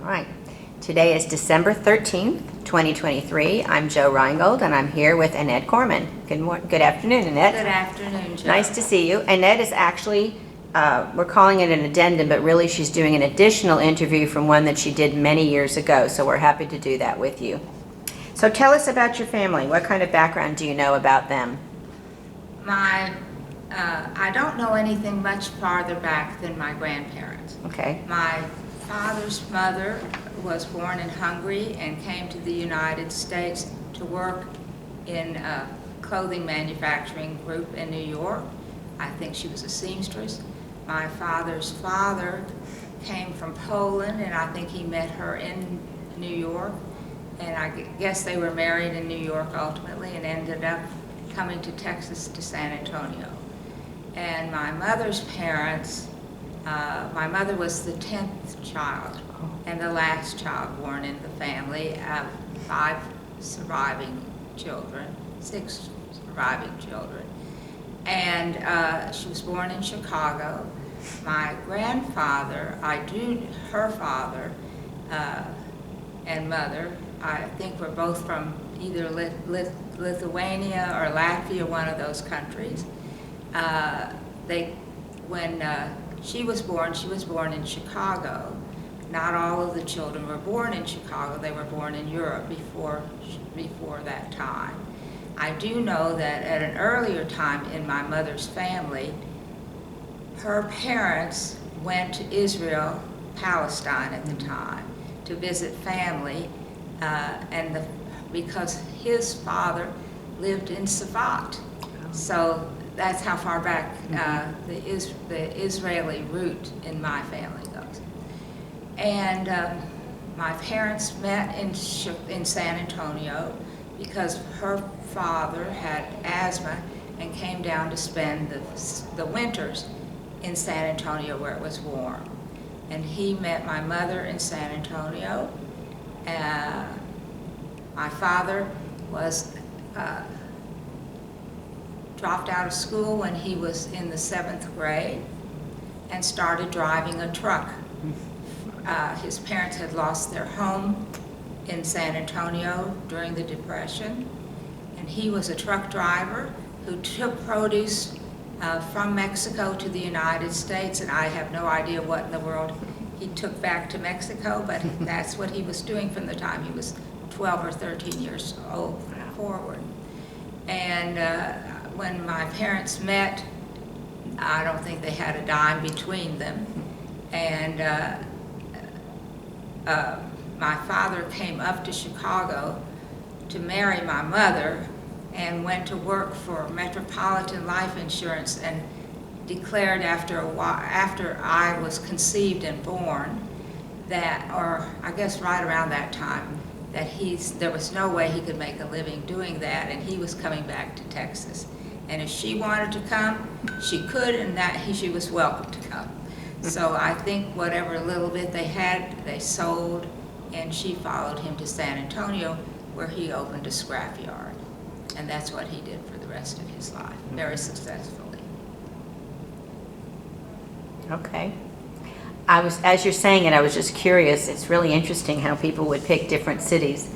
All right. Today is December 13th, 2023. I'm Jo Reingold, and I'm here with Annette Corman. Good afternoon, Annette. Good afternoon, Jo. Nice to see you. Annette is actually, we're calling it an addendum, but really she's doing an additional interview from one that she did many years ago, so we're happy to do that with you. So tell us about your family. What kind of background do you know about them? I don't know anything much farther back than my grandparents. Okay. My father's mother was born in Hungary and came to the United States to work in a clothing manufacturing group in New York. I think she was a seamstress. My father's father came from Poland, and I think he met her in New York. And I guess they were married in New York ultimately and ended up coming to Texas, to San Antonio. And my mother's parents, my mother was the 10th child and the last child born in the family of 5 surviving children, 6 surviving children. And she was born in Chicago. My grandfather, her father and mother, I think were both from either Lithuania or Latvia, one of those countries. When she was born in Chicago. Not all of the children were born in Chicago. They were born in Europe before that time. I do know that at an earlier time in my mother's family, her parents went to Israel, Palestine at the time, to visit family, because his father lived in Safat. So that's how far back the Israeli route in my family goes. And my parents met in San Antonio because her father had asthma and came down to spend the winters in San Antonio where it was warm. And he met my mother in San Antonio. My father was dropped out of school when he was in the 7th grade and started driving a truck. His parents had lost their home in San Antonio during the Depression, and he was a truck driver who took produce from Mexico to the United States, and I have no idea what in the world he took back to Mexico, but that's what he was doing from the time he was 12 or 13 years old forward. And when my parents met, I don't think they had a dime between them. And my father came up to Chicago to marry my mother and went to work for Metropolitan Life Insurance and declared after I was conceived and born that, or I guess right around that time, that there was no way he could make a living doing that, and he was coming back to Texas. And if she wanted to come, she could, and she was welcome to come. So I think whatever little bit they had, they sold, and she followed him to San Antonio, where he opened a scrapyard. And that's what he did for the rest of his life, very successfully. Okay. As you're saying it, I was just curious. It's really interesting how people would pick different cities.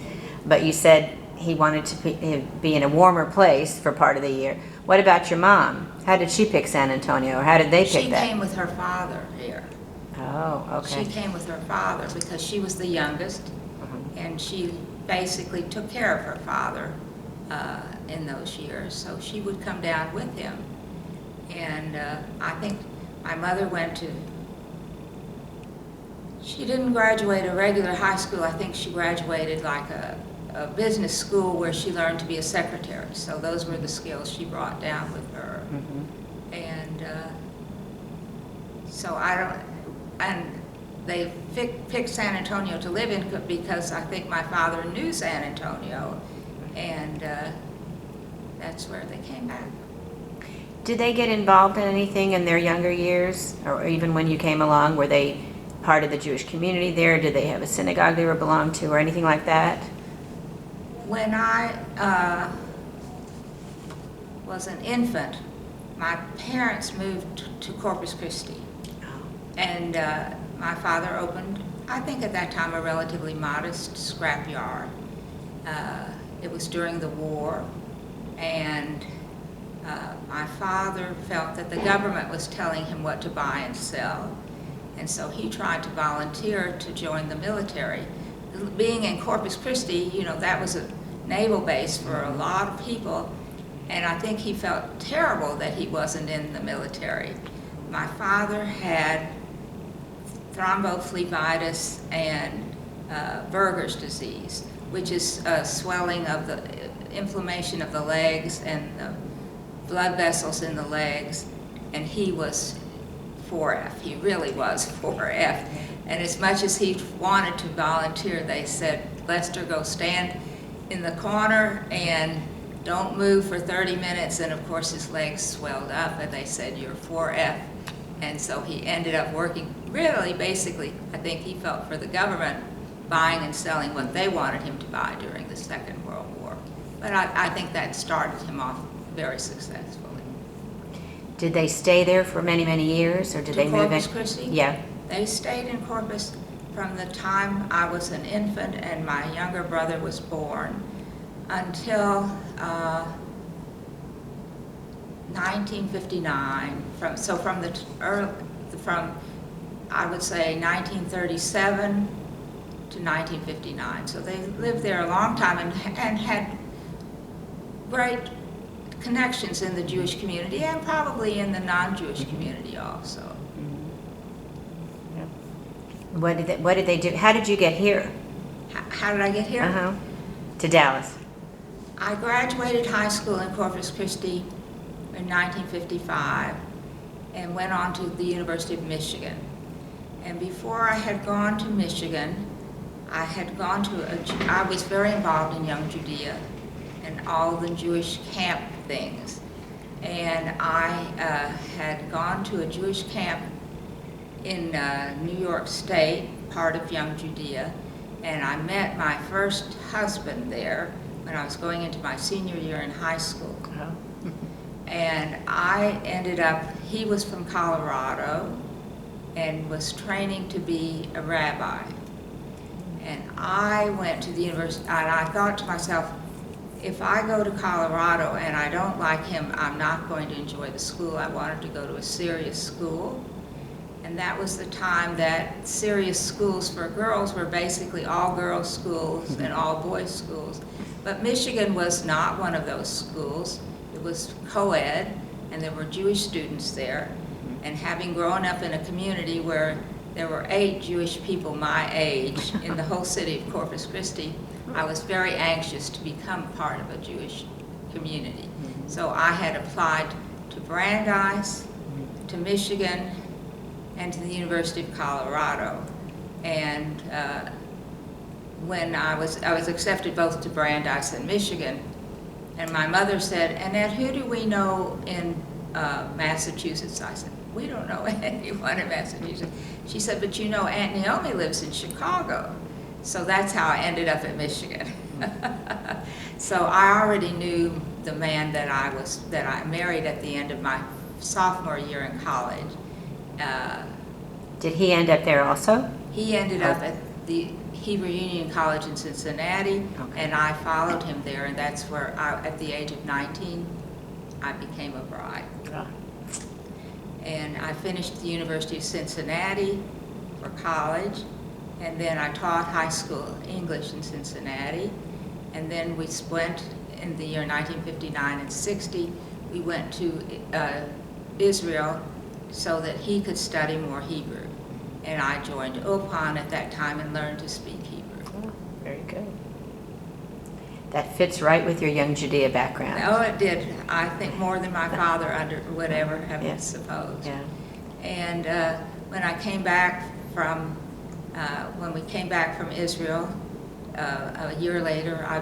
But you said he wanted to be in a warmer place for part of the year. What about your mom? How did she pick San Antonio, or how did they pick that? She came with her father here. Oh, okay. She came with her father because she was the youngest, and she basically took care of her father in those years. So she would come down with him. And I think my mother she didn't graduate a regular high school. I think she graduated like a business school where she learned to be a secretary. So those were the skills she brought down with her. And so and they picked San Antonio to live in because I think my father knew San Antonio, and that's where they came back. Did they get involved in anything in their younger years, or even when you came along? Were they part of the Jewish community there? Did they have a synagogue they were belonged to, or anything like that? When I was an infant, my parents moved to Corpus Christi. And my father opened I think at that time a relatively modest scrapyard. It was during the war, and my father felt that the government was telling him what to buy and sell, and so he tried to volunteer to join the military. Being in Corpus Christi, you know, that was a naval base for a lot of people, and I think he felt terrible that he wasn't in the military. My father had thrombophlebitis and Berger's disease, which is swelling of the inflammation of the legs and the blood vessels in the legs, and he was 4F. He really was 4F. And as much as he wanted to volunteer, they said, Lester, go stand in the corner and don't move for 30 minutes. And of course his legs swelled up, and they said, you're 4F. And so he ended up working, really, basically, I think he felt for the government, buying and selling what they wanted him to buy during the Second World War. But I think that started him off very successfully. Did they stay there for many, many years, or did they move in? Corpus Christi? Yeah. They stayed in Corpus from the time I was an infant and my younger brother was born until 1959. From I would say 1937 to 1959. So they lived there a long time and had great connections in the Jewish community and probably in the non-Jewish community also. What did they do? How did you get here? How did I get here? Uh-huh. To Dallas. I graduated high school in Corpus Christi in 1955 and went on to the University of Michigan. And before I had gone to Michigan, I was very involved in Young Judea and all the Jewish camp things. And I had gone to a Jewish camp in New York State, part of Young Judea, and I met my first husband there when I was going into my senior year in high school. Oh. And I ended up, he was from Colorado and was training to be a rabbi. And I went to the university, and I thought to myself, if I go to Colorado and I don't like him, I'm not going to enjoy the school. I wanted to go to a serious school. And that was the time that serious schools for girls were basically all girls schools and all boys schools. But Michigan was not one of those schools. It was co-ed, and there were Jewish students there. And having grown up in a community where there were 8 Jewish people my age in the whole city of Corpus Christi, I was very anxious to become part of a Jewish community. So I had applied to Brandeis, to Michigan, and to the University of Colorado. And when I was accepted both to Brandeis and Michigan, and my mother said, Annette, who do we know in Massachusetts? I said, we don't know anyone in Massachusetts. She said, but you know Aunt Naomi lives in Chicago. So that's how I ended up at Michigan. So I already knew the man that I married at the end of my sophomore year in college. Did he end up there also? He ended up at the Hebrew Union College in Cincinnati, Okay. and I followed him there, and that's where, at the age of 19, I became a bride. And I finished at the University of Cincinnati for college, and then I taught high school English in Cincinnati, and then we spent in the year 1959 and 60, we went to Israel so that he could study more Hebrew. And I joined Ulpan at that time and learned to speak Hebrew. Oh, very good. That fits right with your Young Judea background. Oh, it did. I think more than my father would ever have Yeah. supposed. Yeah. And when I came back from, when we came back from Israel, a year later, I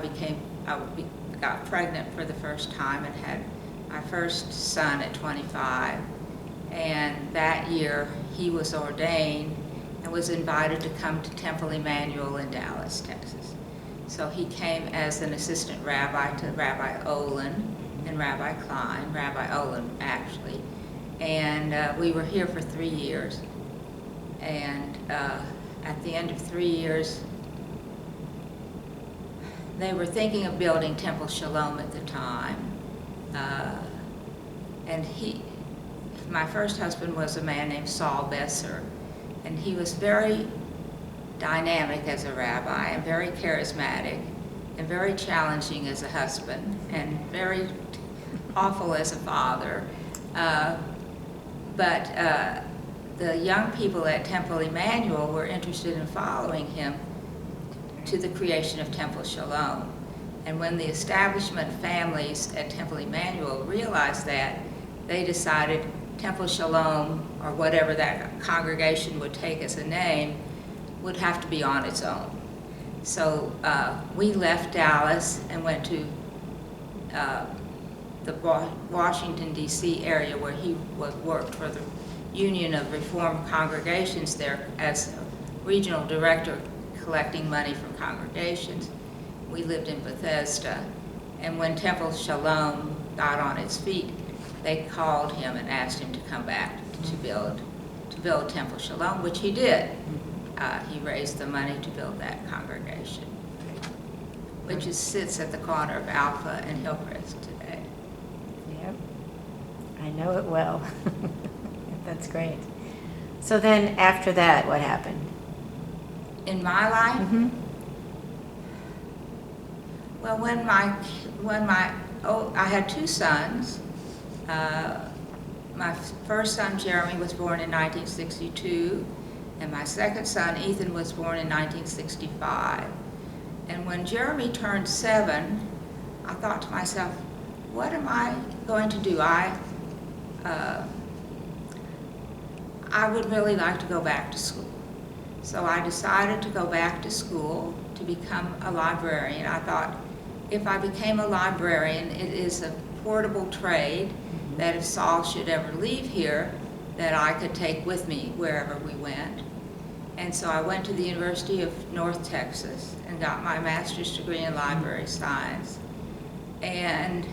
got pregnant for the first time and had my first son at 25. And that year, he was ordained and was invited to come to Temple Emmanuel in Dallas, Texas. So he came as an assistant rabbi to Rabbi Olin and Rabbi Klein, Rabbi Olin actually. And we were here for 3 years. And at the end of 3 years, they were thinking of building Temple Shalom at the time. And my first husband was a man named Saul Besser, and he was very dynamic as a rabbi and very charismatic and very challenging as a husband and very awful as a father. But the young people at Temple Emmanuel were interested in following him to the creation of Temple Shalom. And when the establishment families at Temple Emmanuel realized that, they decided Temple Shalom, or whatever that congregation would take as a name, would have to be on its own. So we left Dallas and went to the Washington, D.C. area, where he worked for the Union of Reformed Congregations there as regional director, collecting money from congregations. We lived in Bethesda, and when Temple Shalom got on its feet, they called him and asked him to come back to build Temple Shalom, which he did. He raised the money to build that congregation, which sits at the corner of Alpha and Hillcrest today. Yep, I know it well. That's great. So then after that, what happened? In my life? Mm-hmm. Well, I had two sons. My first son, Jeremy, was born in 1962, and my second son, Ethan, was born in 1965. And when Jeremy turned 7, I thought to myself, what am I going to do? I would really like to go back to school. So I decided to go back to school to become a librarian. I thought, if I became a librarian, it is a portable trade that if Saul should ever leave here, that I could take with me wherever we went. And so I went to the University of North Texas and got my master's degree in library science. And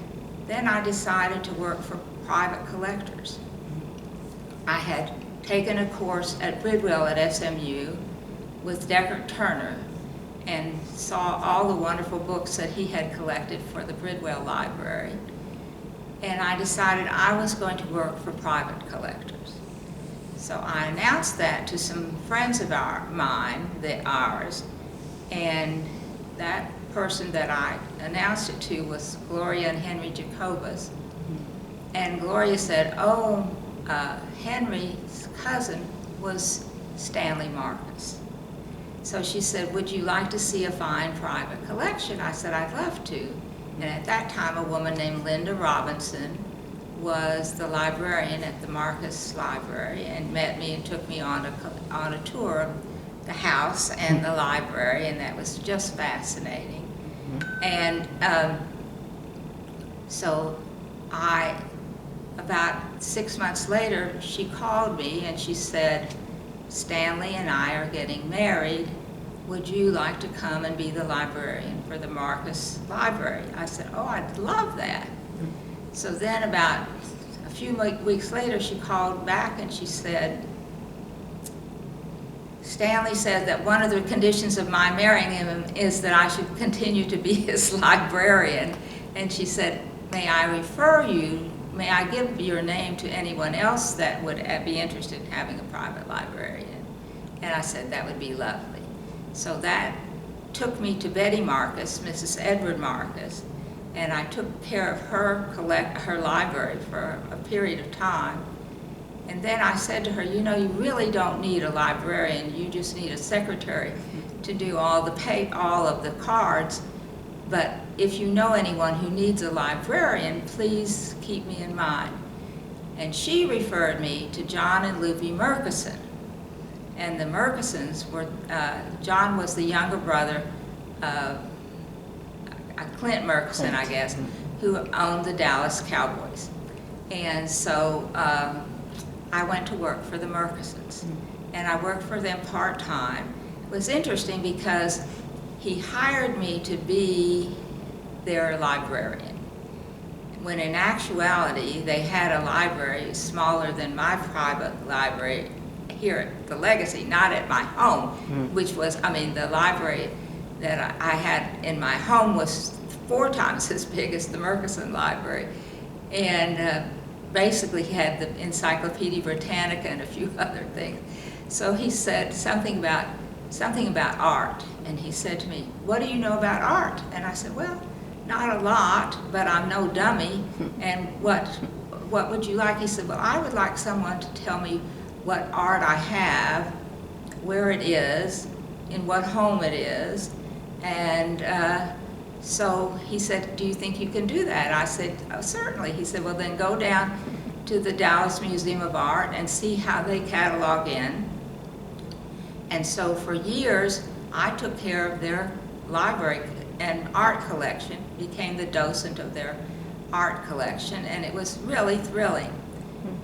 then I decided to work for private collectors. I had taken a course at Bridwell at SMU with Deckard Turner and saw all the wonderful books that he had collected for the Bridwell Library. And I decided I was going to work for private collectors. So I announced that to some friends of ours, and that person that I announced it to was Gloria and Henry Jacobus. And Gloria said, oh, Henry's cousin was Stanley Marcus. So she said, would you like to see a fine private collection? I said, I'd love to. And at that time, a woman named Linda Robinson was the librarian at the Marcus Library and met me and took me on a tour of the house and the library, and that was just fascinating. And so about 6 months later, she called me and she said, Stanley and I are getting married. Would you like to come and be the librarian for the Marcus Library? I said, oh, I'd love that. So then about a few weeks later, she called back and she said, Stanley said that one of the conditions of my marrying him is that I should continue to be his librarian. And she said, may I give your name to anyone else that would be interested in having a private librarian? And I said, that would be lovely. So that took me to Betty Marcus, Mrs. Edward Marcus, and I took care of her library for a period of time. And then I said to her, you know, you really don't need a librarian, you just need a secretary to do all of the cards. But if you know anyone who needs a librarian, please keep me in mind. And she referred me to John and Lupe Murkison. And the Murkisons were, John was the younger brother of Clint Murkison, I guess, who owned the Dallas Cowboys. And so I went to work for the Murkisons. And I worked for them part-time. It was interesting because he hired me to be their librarian, when in actuality they had a library smaller than my private library here at the Legacy, not at my home, which was, I mean, the library that I had in my home was 4 times as big as the Murchison Library, and basically had the Encyclopedia Britannica and a few other things. So he said something about art, and he said to me, "What do you know about art?" And I said, "Well, not a lot, but I'm no dummy. And what would you like?" He said, "Well, I would like someone to tell me what art I have, where it is, in what home it is." And so he said, "Do you think you can do that?" I said, "Oh, certainly." He said, "Well, then go down to the Dallas Museum of Art and see how they catalog in." And so for years, I took care of their library and art collection, became the docent of their art collection, and it was really thrilling.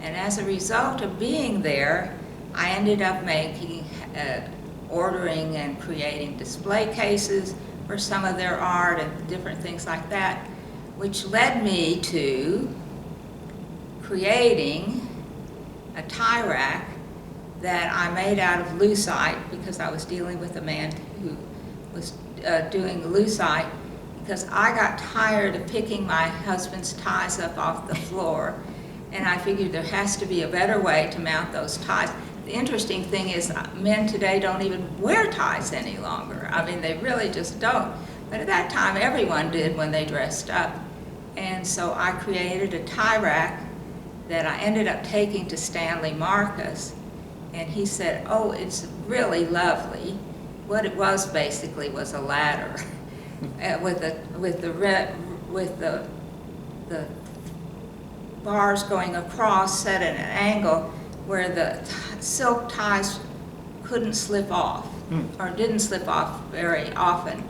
And as a result of being there, I ended up ordering and creating display cases for some of their art and different things like that, which led me to creating a tie rack that I made out of lucite, because I was dealing with a man who was doing lucite, because I got tired of picking my husband's ties up off the floor, and I figured there has to be a better way to mount those ties. The interesting thing is men today don't even wear ties any longer. I mean, they really just don't. But at that time, everyone did when they dressed up. And so I created a tie rack that I ended up taking to Stanley Marcus, and he said, "Oh, it's really lovely." What it was basically was a ladder with the bars going across, set at an angle where the silk ties couldn't slip off, or didn't slip off very often.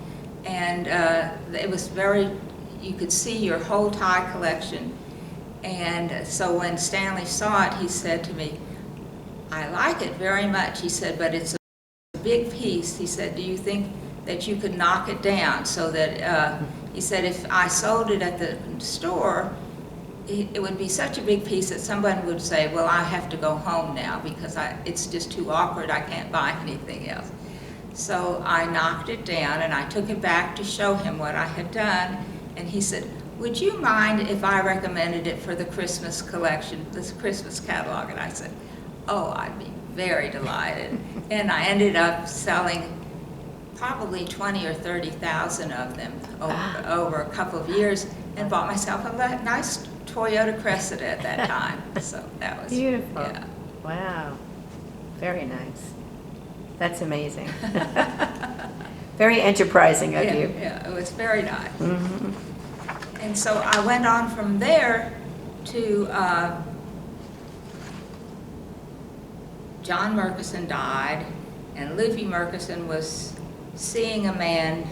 And it was you could see your whole tie collection. And so when Stanley saw it, he said to me, "I like it very much." He said, "But it's a big piece." He said, "Do you think that you could knock it down so that," he said, "if I sold it at the store, it would be such a big piece that someone would say, well, I have to go home now because it's just too awkward, I can't buy anything else." So I knocked it down and I took it back to show him what I had done, and he said, "Would you mind if I recommended it for the Christmas collection, this Christmas catalog?" And I said, "Oh, I'd be very delighted." And I ended up selling probably 20 or 30,000 of them over a couple of years, and bought myself a nice Toyota Cressida at that time. So that was beautiful. Yeah. Wow, very nice. That's amazing. Very enterprising of you. Yeah, it was very nice. Mm-hmm. And so I went on from there to John Murchison died, and Luffy Murchison was seeing a man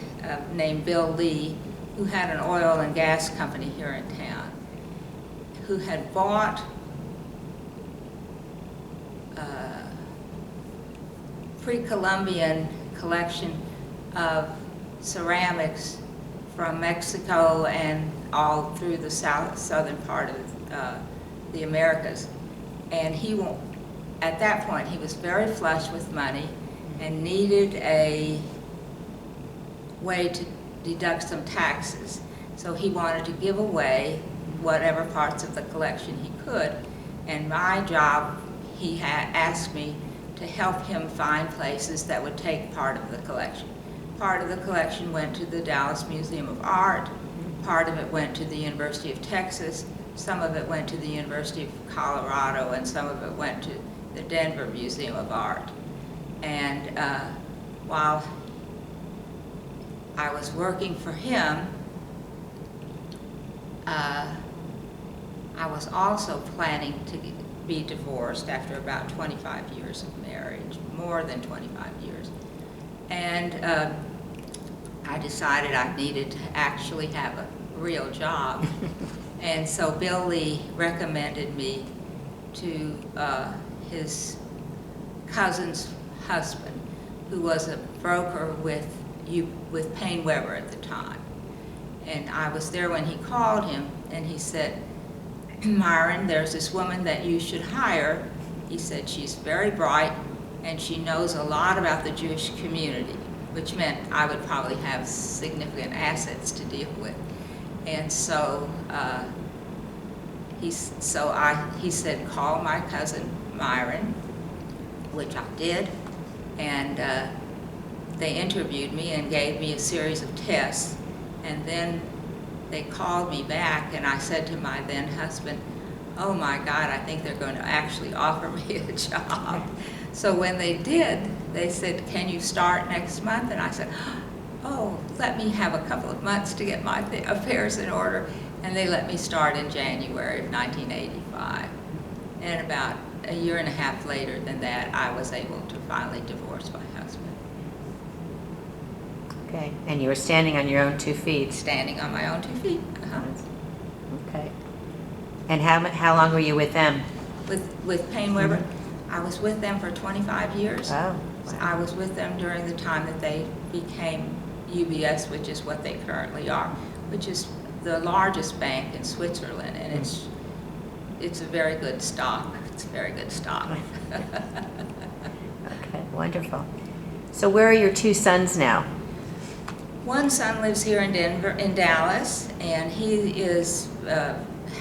named Bill Lee, who had an oil and gas company here in town, who had bought pre-Columbian collection of ceramics from Mexico and all through the southern part of the Americas. And at that point, he was very flush with money and needed a way to deduct some taxes. So he wanted to give away whatever parts of the collection he could. And my job, he had asked me to help him find places that would take part of the collection. Part of the collection went to the Dallas Museum of Art, part of it went to the University of Texas, some of it went to the University of Colorado, and some of it went to the Denver Museum of Art. And while I was working for him, I was also planning to be divorced after about 25 years of marriage, more than 25 years. And I decided I needed to actually have a real job. And so Bill Lee recommended me to his cousin's husband, who was a broker with Payne Weber at the time. And I was there when he called him, and he said, "Myron, there's this woman that you should hire He said, she's very bright and she knows a lot about the Jewish community, which meant I would probably have significant assets to deal with. And so he said, call my cousin Myron, which I did, and they interviewed me and gave me a series of tests, and then they called me back, and I said to my then husband, oh my God, I think they're going to actually offer me a job. So when they did, they said, can you start next month? And I said, oh, let me have a couple of months to get my affairs in order. And they let me start in January of 1985. And about a year and a half later than that, I was able to finally divorce my husband. Okay, and you were standing on your own 2 feet. Standing on my own 2 feet. Okay. And how long were you with them? With Payne Weber, I was with them for 25 years. Oh, wow. I was with them during the time that they became UBS, which is what they currently are, which is the largest bank in Switzerland, and it's a very good stock. It's a very good stock. Okay, wonderful. So where are your 2 sons now? One son lives here in Dallas, and he is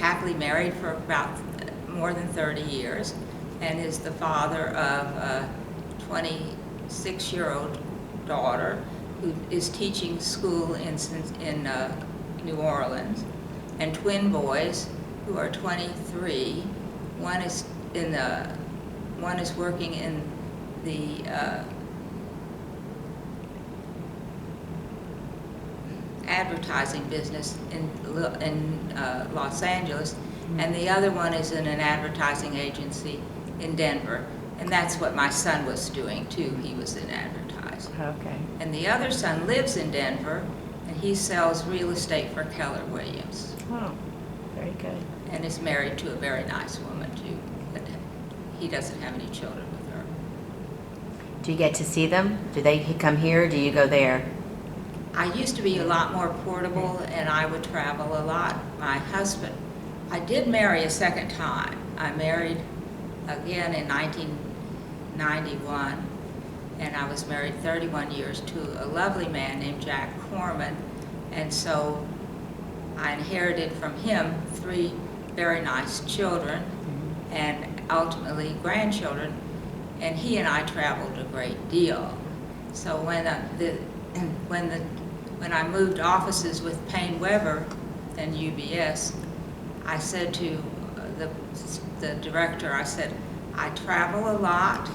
happily married for about more than 30 years, and is the father of a 26-year-old daughter who is teaching school in New Orleans, and twin boys who are 23. One is working in the advertising business in Los Angeles, and the other one is in an advertising agency in Denver, and that's what my son was doing too. He was in advertising. Okay. And the other son lives in Denver, and he sells real estate for Keller Williams. Oh, very good. And is married to a very nice woman too, but he doesn't have any children with her. Do you get to see them? Do they come here or do you go there? I used to be a lot more portable, and I would travel a lot. My husband, I did marry a second time. I married again in 1991, and I was married 31 years to a lovely man named Jack Corman, and so I inherited from him 3 very nice children and ultimately grandchildren, and he and I traveled a great deal. So when I moved offices with Payne Weber and UBS, I said to the director, I said, I travel a lot,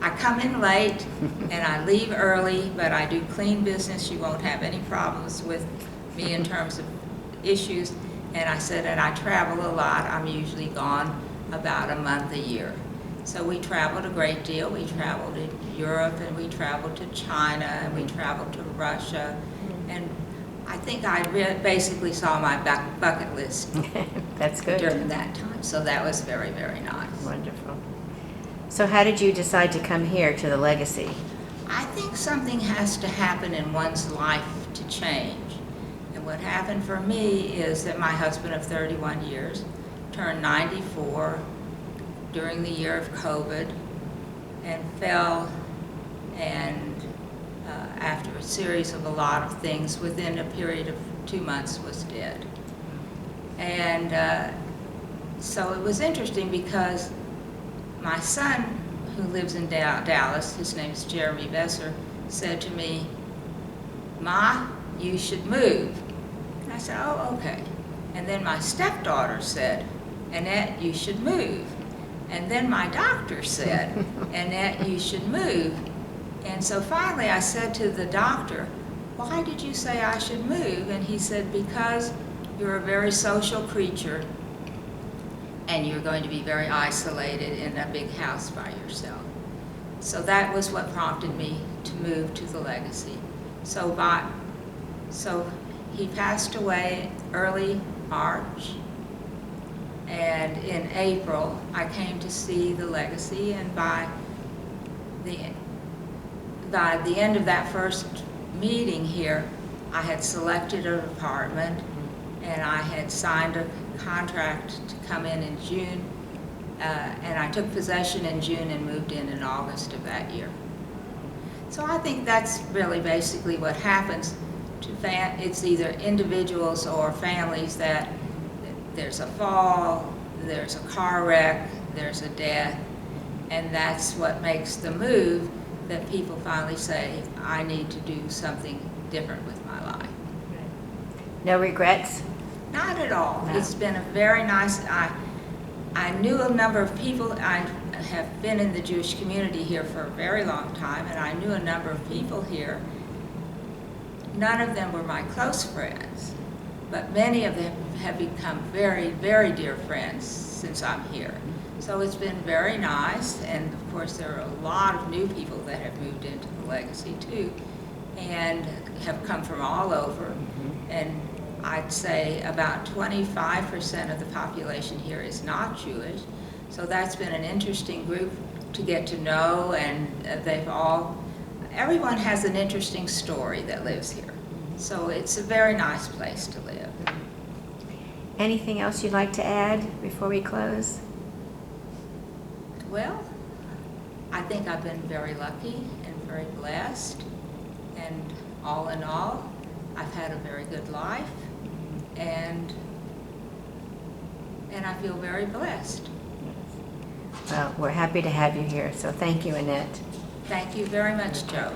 I come in late, and I leave early, but I do clean business. You won't have any problems with me in terms of issues. And I said, and I travel a lot. I'm usually gone about a month a year. So we traveled a great deal. We traveled to Europe, and we traveled to China, and we traveled to Russia. And I think I basically saw my bucket list. That's good. During that time. So that was very, very nice. Wonderful. So how did you decide to come here to the Legacy? I think something has to happen in one's life to change. And what happened for me is that my husband of 31 years turned 94 during the year of COVID and fell, and after a series of a lot of things, within a period of 2 months was dead. And so it was interesting because my son, who lives in Dallas, his name is Jeremy Besser, said to me, Ma, you should move. And I said, oh, okay. And then my stepdaughter said, Annette, you should move. And then my doctor said, Annette, you should move. And so finally I said to the doctor, why did you say I should move? And he said, because you're a very social creature and you're going to be very isolated in a big house by yourself. So that was what prompted me to move to the Legacy. So he passed away early March, and in April I came to see the Legacy, and by the end of that first meeting here, I had selected an apartment, and I had signed a contract to come in June And I took possession in June and moved in August of that year. So I think that's really basically what happens to it's either individuals or families that there's a fall, there's a car wreck, there's a death, and that's what makes the move that people finally say, I need to do something different with my life. No regrets? Not at all. No. It's been a very nice, I knew a number of people. I have been in the Jewish community here for a very long time, and I knew a number of people here. None of them were my close friends, but many of them have become very, very dear friends since I'm here. So it's been very nice, and of course there are a lot of new people that have moved into the Legacy too, and have come from all over. And I'd say about 25% of the population here is not Jewish. So that's been an interesting group to get to know, and everyone has an interesting story that lives here. So it's a very nice place to live. Anything else you'd like to add before we close? Well, I think I've been very lucky and very blessed, and all in all, I've had a very good life, and I feel very blessed. Well, we're happy to have you here, so thank you, Annette. Thank you very much, Jo.